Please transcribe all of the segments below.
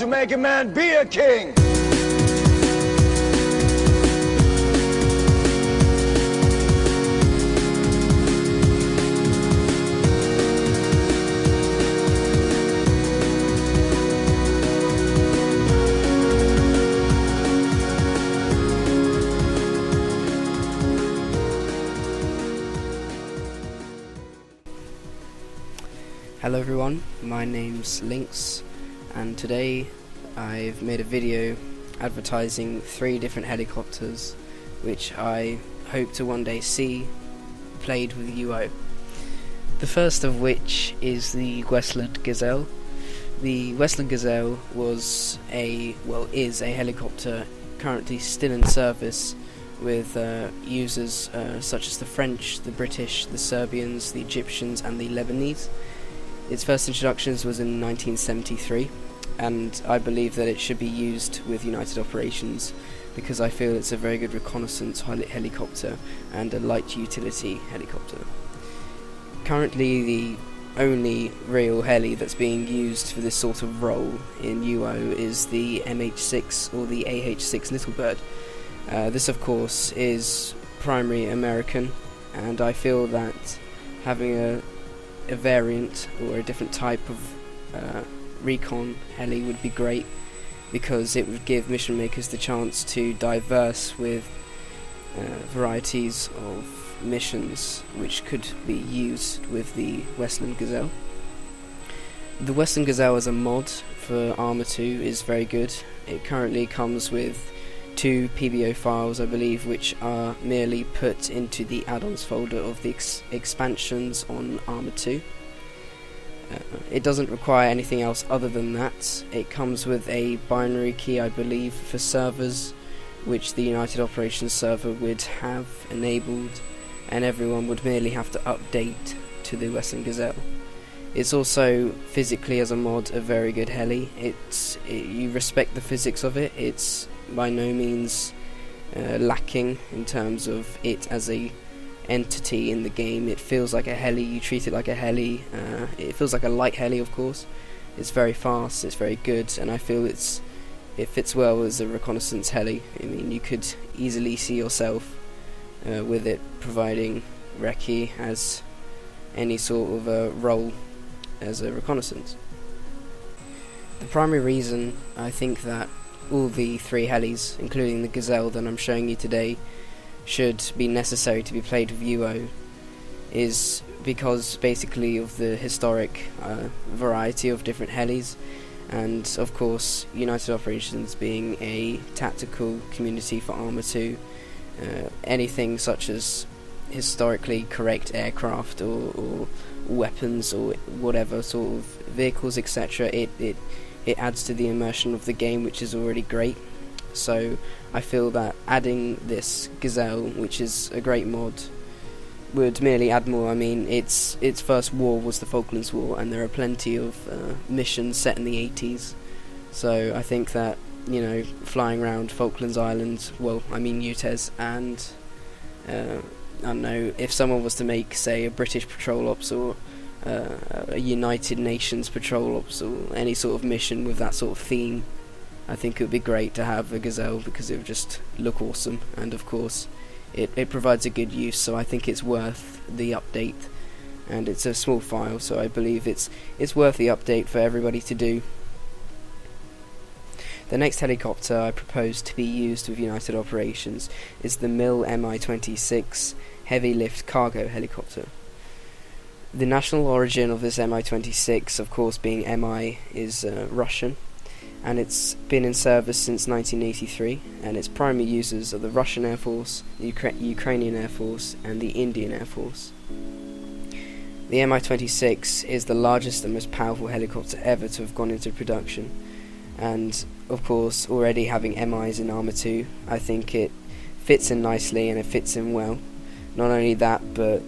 to make a man be a king. Hello everyone, my name's Lynx, and today I've made a video advertising 3 different helicopters which I hope to one day see played with UO. The first of which is the Westland Gazelle. The Westland Gazelle is a helicopter currently still in service with users such as the French, the British, the Serbians, the Egyptians and the Lebanese. Its first introductions was in 1973, and I believe that it should be used with United Operations because I feel it's a very good reconnaissance helicopter and a light utility helicopter. Currently the only real heli that's being used for this sort of role in UO is the MH6 or the AH6 Little Bird. This of course is primary American, and I feel that having a variant or a different type of recon heli would be great, because it would give mission makers the chance to diverse with varieties of missions which could be used with the Westland Gazelle. The Westland Gazelle as a mod for Arma 2 is very good. It currently comes with 2 PBO files, I believe, which are merely put into the add-ons folder of the expansions on Arma 2. It doesn't require anything else other than that. It comes with a binary key, I believe, for servers, which the United Operations server would have enabled, and everyone would merely have to update to the Westland Gazelle. It's also physically as a mod a very good heli. You respect the physics of it. It's by no means lacking in terms of it as a entity in the game. It feels like a heli, you treat it like a heli. It feels like a light heli, of course. It's very fast, it's very good, and I feel it fits well as a reconnaissance heli. I mean, you could easily see yourself with it providing recce as any sort of a role as a reconnaissance. The primary reason I think that all the 3 helis, including the Gazelle that I'm showing you today, should be necessary to be played with UO is because basically of the historic variety of different helis, and of course United Operations being a tactical community for Arma 2, anything such as historically correct aircraft or weapons or whatever sort of vehicles, etc., it adds to the immersion of the game, which is already great. So I feel that adding this Gazelle, which is a great mod, would merely add more. I mean, its first war was the Falklands War, and there are plenty of missions set in the 80s. So I think that, you know, flying around Falklands Island, well, I mean UTES, and I don't know, if someone was to make, say, a British Patrol Ops or a United Nations Patrol Ops or any sort of mission with that sort of theme, I think it would be great to have a Gazelle because it would just look awesome, and of course it provides a good use, so I think it's worth the update, and it's a small file, so I believe it's worth the update for everybody to do. The next helicopter I propose to be used with United Operations is the MIL Mi-26 heavy lift cargo helicopter. The national origin of this Mi-26, of course being MI, is Russian, and it's been in service since 1983, and its primary users are the Russian Air Force, the Ukrainian Air Force and the Indian Air Force. The Mi-26 is the largest and most powerful helicopter ever to have gone into production, and of course already having MIs in Arma 2, I think it fits in nicely and it fits in well. Not only that, but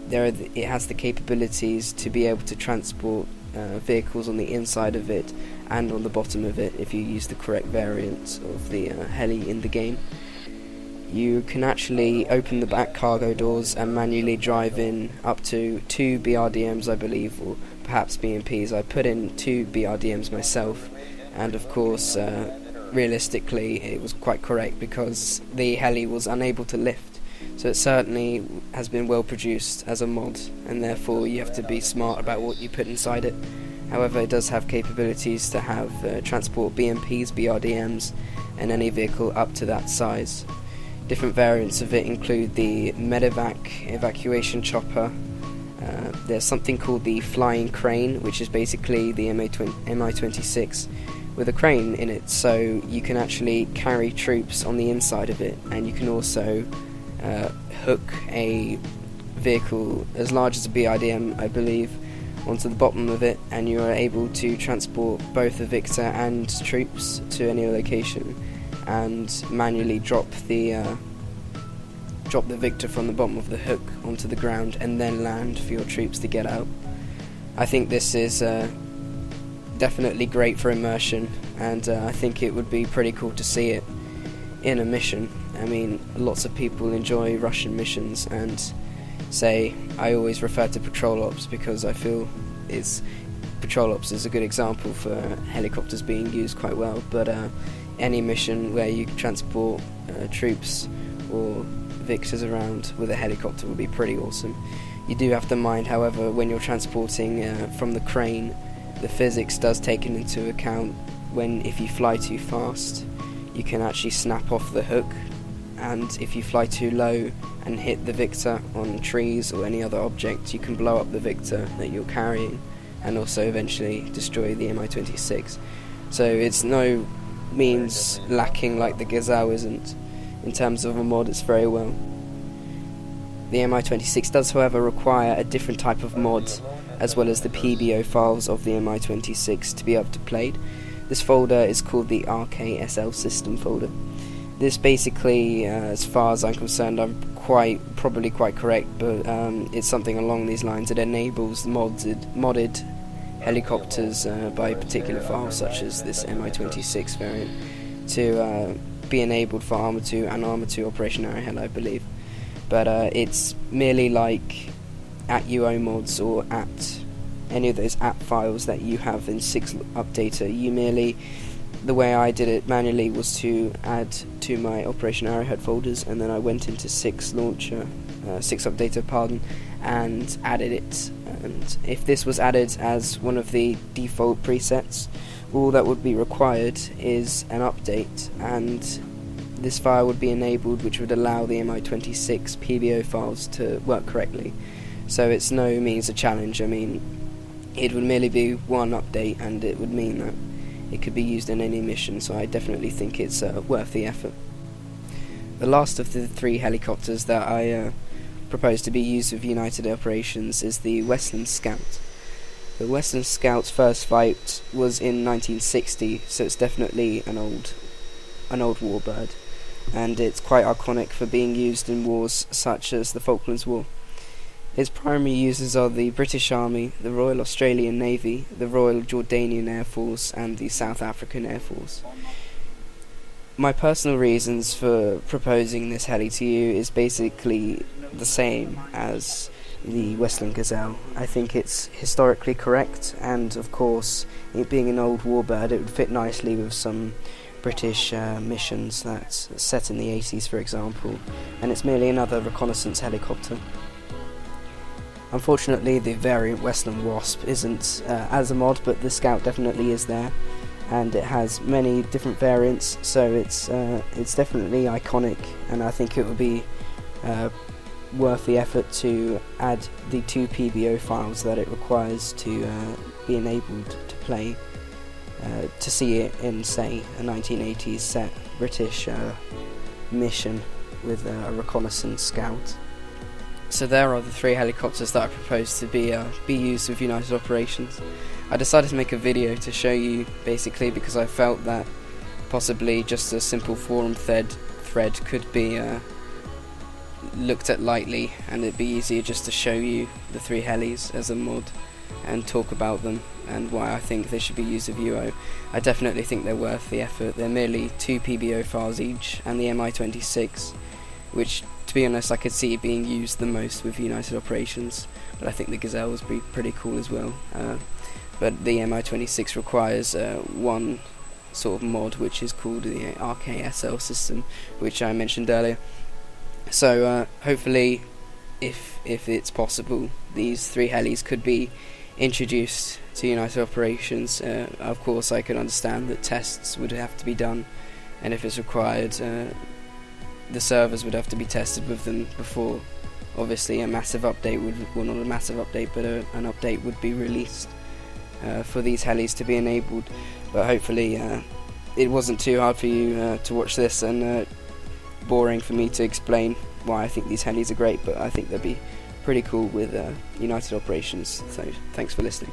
it has the capabilities to be able to transport vehicles on the inside of it and on the bottom of it if you use the correct variant of the heli in the game. You can actually open the back cargo doors and manually drive in up to 2 BRDMs, I believe, or perhaps BMPs. I put in 2 BRDMs myself, and of course realistically it was quite correct because the heli was unable to lift, so it certainly has been well produced as a mod, and therefore you have to be smart about what you put inside it. However, it does have capabilities to have transport BMPs, BRDMs, and any vehicle up to that size. Different variants of it include the Medevac evacuation chopper. There's something called the flying crane, which is basically the Mi-26 with a crane in it, so you can actually carry troops on the inside of it, and you can also hook a vehicle as large as a BRDM, I believe, onto the bottom of it, and you are able to transport both the Victor and troops to any location and manually drop the Victor from the bottom of the hook onto the ground and then land for your troops to get out. I think this is definitely great for immersion, and I think it would be pretty cool to see it in a mission. I mean, lots of people enjoy Russian missions, and I always refer to patrol ops because I feel patrol ops is a good example for helicopters being used quite well, but any mission where you transport troops or Victors around with a helicopter would be pretty awesome. You do have to mind, however, when you're transporting from the crane, the physics does take it into account. If you fly too fast, you can actually snap off the hook, and if you fly too low and hit the Victor on trees or any other object, you can blow up the Victor that you're carrying and also eventually destroy the Mi-26. So it's no means lacking like the Gazelle isn't. In terms of a mod, it's very well. The Mi-26 does, however, require a different type of mod, as well as the PBO files of the Mi-26 to be able to play. This folder is called the RKSL system folder. This basically, as far as I'm concerned, I'm probably quite correct, but it's something along these lines. It enables modded helicopters by particular files, such as this Mi-26 variant, to be enabled for Arma 2 and Arma 2 Operation Arrowhead, I believe. But it's merely like at UO mods or at any of those app files that you have in 6 Updater. The way I did it manually was to add to my Operation Arrowhead folders, and then I went into 6 Updater, and added it. And if this was added as one of the default presets, all that would be required is an update, and this file would be enabled, which would allow the Mi-26 PBO files to work correctly. So it's no means a challenge. I mean, it would merely be one update, and it would mean that it could be used in any mission, so I definitely think it's worth the effort. The last of the 3 helicopters that I propose to be used with United Operations is the Westland Scout. The Westland Scout's first flight was in 1960, so it's definitely an old warbird, and it's quite iconic for being used in wars such as the Falklands War. Its primary users are the British Army, the Royal Australian Navy, the Royal Jordanian Air Force, and the South African Air Force. My personal reasons for proposing this heli to you is basically the same as the Westland Gazelle. I think it's historically correct, and of course, it being an old warbird, it would fit nicely with some British missions that's set in the 80s, for example, and it's merely another reconnaissance helicopter. Unfortunately, the variant Westland Wasp isn't as a mod, but the Scout definitely is there, and it has many different variants, so it's definitely iconic, and I think it would be worth the effort to add the 2 PBO files that it requires to be enabled to play, to see it in, say, a 1980s set British mission with a reconnaissance Scout. So there are the 3 helicopters that I propose to be used with United Operations. I decided to make a video to show you, basically because I felt that possibly just a simple forum thread could be looked at lightly, and it'd be easier just to show you the 3 helis as a mod and talk about them and why I think they should be used with UO. I definitely think they're worth the effort. They're merely 2 PBO files each, and the Mi-26, which, to be honest, I could see being used the most with United Operations, but I think the Gazelle would be pretty cool as well. But the Mi-26 requires 1 sort of mod, which is called the RKSL system, which I mentioned earlier. So hopefully, if it's possible, these 3 helis could be introduced to United Operations. Of course, I can understand that tests would have to be done, and if it's required, the servers would have to be tested with them before. Obviously, a massive update well, not a massive update, but an update would be released for these helis to be enabled. But hopefully, it wasn't too hard for you to watch this, and boring for me to explain why I think these helis are great. But I think they'll be pretty cool with United Operations. So thanks for listening.